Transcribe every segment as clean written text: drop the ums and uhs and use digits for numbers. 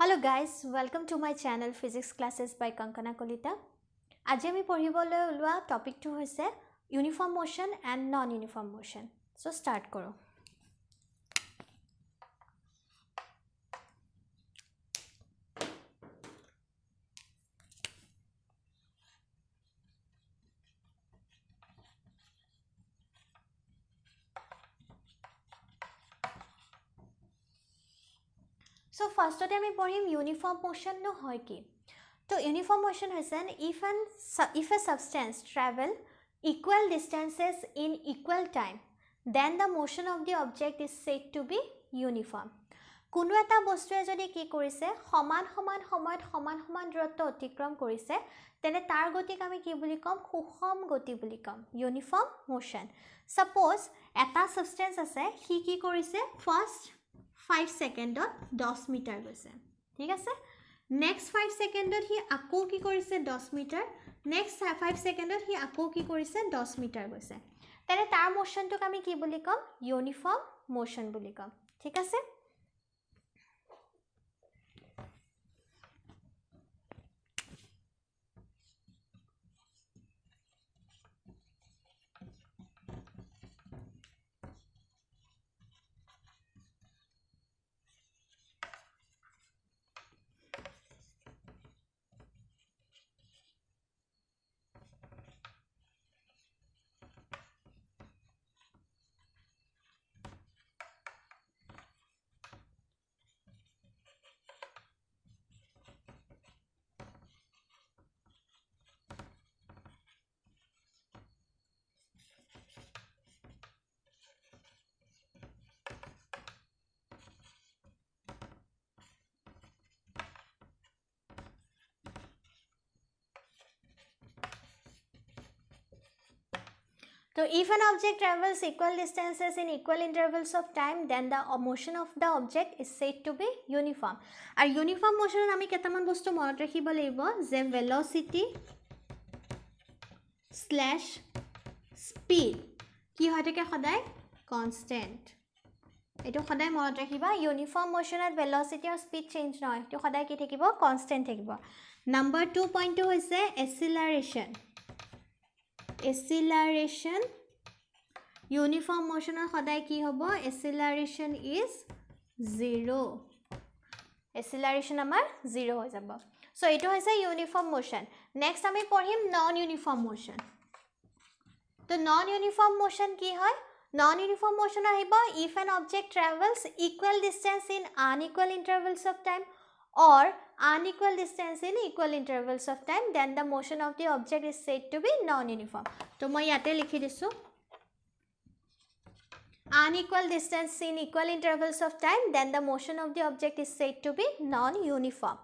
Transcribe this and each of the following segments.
Hello guys, welcome to my channel Physics Classes by Kankana Kolita. Aji ami porhibole ulwa topic to hoise uniform motion and non-uniform motion. So start koro. So first of all, we uniform motion no hoy ki. So uniform motion is an if a substance travel equal distances in equal time, then the motion of the object is said to be uniform. কোনো এটা বস্তুৱে যদি কি কৰিছে সমান সমান দূৰত্ব অতিক্ৰম কৰিছে তেনে তাৰ গতিক আমি কি বুলি কম সুষম গতি বুলি কম ইউনিফৰ্ম মোশন সাপোজ এটা সাবস্টেন্স আছে কি কি কৰিছে ফাৰ্স্ট 5 সেকেন্ডত 10 মিটাৰ গৈছে ঠিক আছে নেক্সট 5 সেকেন্ডত হি আকৌ কি কৰিছে 10 মিটাৰ নেক্সট 5 সেকেন্ডত হি আকৌ কি কৰিছে 10 মিটাৰ গৈছে তেনে তাৰ মোশনটোক আমি কি বুলি কম ইউনিফৰ্ম মোশন বুলি কম ঠিক আছে So if an object travels equal distances in equal intervals of time, then the motion of the object is said to be uniform. Our uniform motion আমি কেটামান বস্তু মনত ৰাখিব লাগিব যে velocity slash speed কি হয় থাকে সদায় constant. এটো সদায় মনত ৰাখিবা uniform motion at velocity or speed change নহয় এটো সদায় কি থাকিব constant থাকিব. Number 2 point হৈছে acceleration. Acceleration uniform motion সদায় কি হ'ব acceleration is 0 acceleration আমাৰ 0 হৈ যাব so এটো হৈছে uniform motion next আমি পঢ়িম non uniform motion তো non uniform motion কি হয় non uniform motion আহিব if an object travels equal distance in unequal intervals of time or unequal distance in equal intervals of time then the motion of the object is said to be non-uniform to moi yate likhi disu unequal distance in equal intervals of time then the motion of the object is said to be non-uniform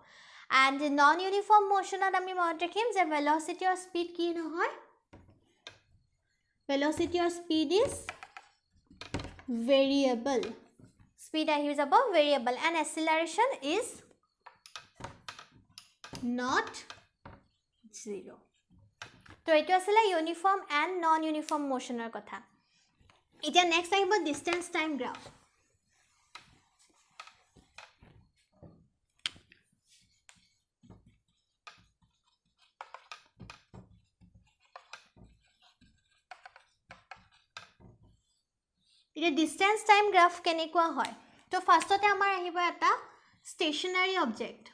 and non-uniform motion at ami mon rakhim je velocity or speed ki nohoy velocity or speed is variable speed is above variable and acceleration is not 0 তো এটো আসলে uniform and non uniform মোশনৰ কথা এতিয়া next আহিব distance time graph এতিয়া distance time graph কেনেকুৱা হয় তো ফাৰ্ষ্টতে আমাৰ আহিব এটা স্টেশনাৰী অবজেক্ট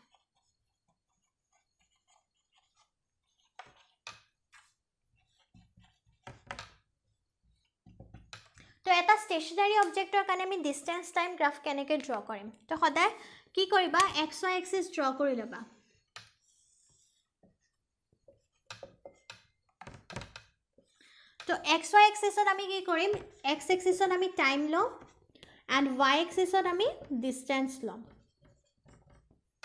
তো এটা স্টেশনাৰী অবজেক্টৰ কাৰণে আমি ডিসটেন্স টাইম গ্ৰাফ কেনেকৈ ড্ৰ কৰিম তো সদায় কি কৰিবা xy এক্সিস ড্ৰ কৰি লবা তো xy এক্সিসত আমি কি কৰিম x এক্সিসত আমি টাইম লম এন্ড y এক্সিসত আমি ডিসটেন্স লম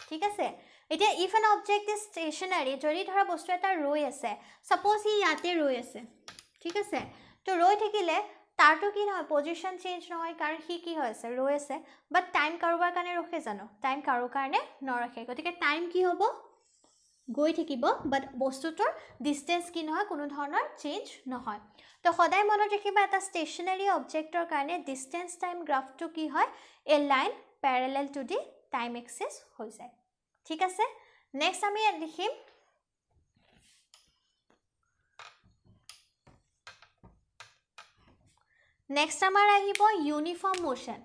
ঠিক আছে এতিয়া if an object is stationary যদি ধৰা বস্তু এটা ৰৈ আছে সাপোজ হি ইয়াতে ৰৈ আছে ঠিক আছে তো ৰৈ থাকিলে তাৰটো কি নহয় পজিশন চেঞ্জ নহয় কাৰণ হি কি হৈছে ৰৈ আছে বাট টাইম কাৰোবাৰ কাৰণে ৰখে জানো টাইম কাৰো কাৰণে নৰখে গতিকে টাইম কি হ'ব গৈ থাকিব বাট বস্তুটোৰ ডিসটেন্স কি নহয় কোনো ধৰণৰ চেঞ্জ নহয় তো সদায় মনত ৰাখিবা এটা স্টেশনাৰী অবজেক্টৰ কাৰণে ডিসটেন্স টাইম গ্ৰাফটো কি হয় a line parallel to the time axis হৈ যায় ঠিক আছে নেক্সট আমি লিখিম নেক্সট আমাৰ আহিব ইউনিফৰ্ম মোশন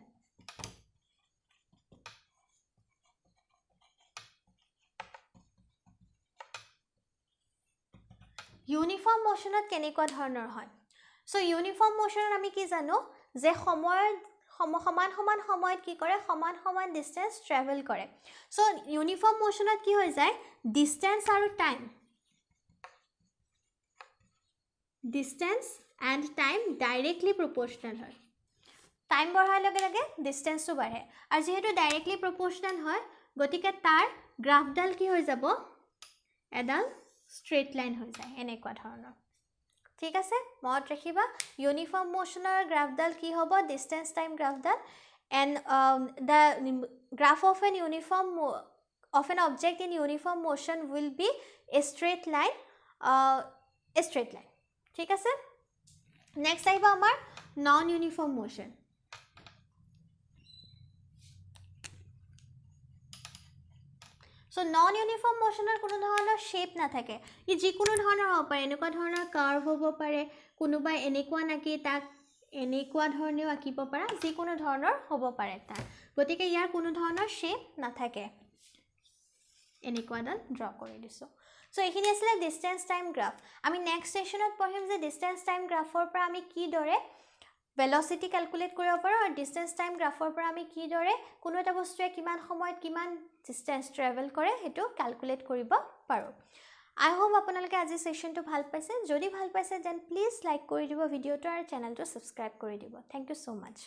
ইউনিফৰ্ম মোশনত কেনেকুৱা ধৰণৰ হয় সো ইউনিফৰ্ম মোশনত আমি কি জানো যে সমান সময়ত কি কৰে সমান ডিসটেন্স ট্ৰেভেল কৰে সো ইউনিফৰ্ম মোশনত কি হৈ যায় ডিসটেন্স আৰু time distance and time directly proportional হয় টাইম বঢ়াৰ লগে লগে ডিসটেন্সটো বাঢ়ে আৰু যেহেতু ডাইৰেক্টলি প্ৰপৰ্শনাল হয় গতিকে তাৰ গ্ৰাফডাল কি হৈ যাব এডাল স্ট্ৰেট লাইন হৈ যায় এনেকুৱা ধৰণৰ ঠিক আছে মনত ৰাখিবা ইউনিফৰ্ম মোশনৰ গ্ৰাফডাল কি হ'ব ডিসটেন্স টাইম গ্ৰাফডাল and the graph of an object in uniform motion will be a straight line ঠিক আছে next আহিব আমাৰ non uniform motion so non uniform motioner কোনো ধৰণৰ shape নাথাকে ই যিকোনো ধৰণৰ হ'ব পাৰে এনেকুৱা ধৰণৰ কাৰ্ভ হ'ব পাৰে কোনোবা এনেকুৱা নাকি তাক এনেকুৱা ধৰণেও আঁকিব পাৰা যিকোনো ধৰণৰ হ'ব পাৰে তাৰ গতিকে ইয়াৰ কোনো ধৰণৰ শেপ নাথাকে এনেকুৱাডাল ড্ৰ কৰি দিছো সো এইখিনি আছিল ডিসটেন্স টাইম গ্ৰাফ আমি নেক্সট সেশনত পঢ়িম যে ডিসটেন্স টাইম গ্ৰাফৰ পৰা আমি কি দৰে velocity calculate কৰিব পাৰো আৰু ডিসটেন্স টাইম গ্ৰাফৰ পৰা আমি কি দৰে কোনো এটা বস্তুৱে কিমান সময়ত কিমান ডিসটেন্স ট্ৰেভেল কৰে হেতু ক্যালকুলেট কৰিব পাৰো I hope আপোনালোকে আজি সেশনটো ভাল পাইছে যদি ভাল পাইছে দেন প্লিজ লাইক কৰি দিব ভিডিওটো আৰু চেনেলটো সাবস্ক্ৰাইব কৰি দিব থ্যাংক ইউ সো মাচ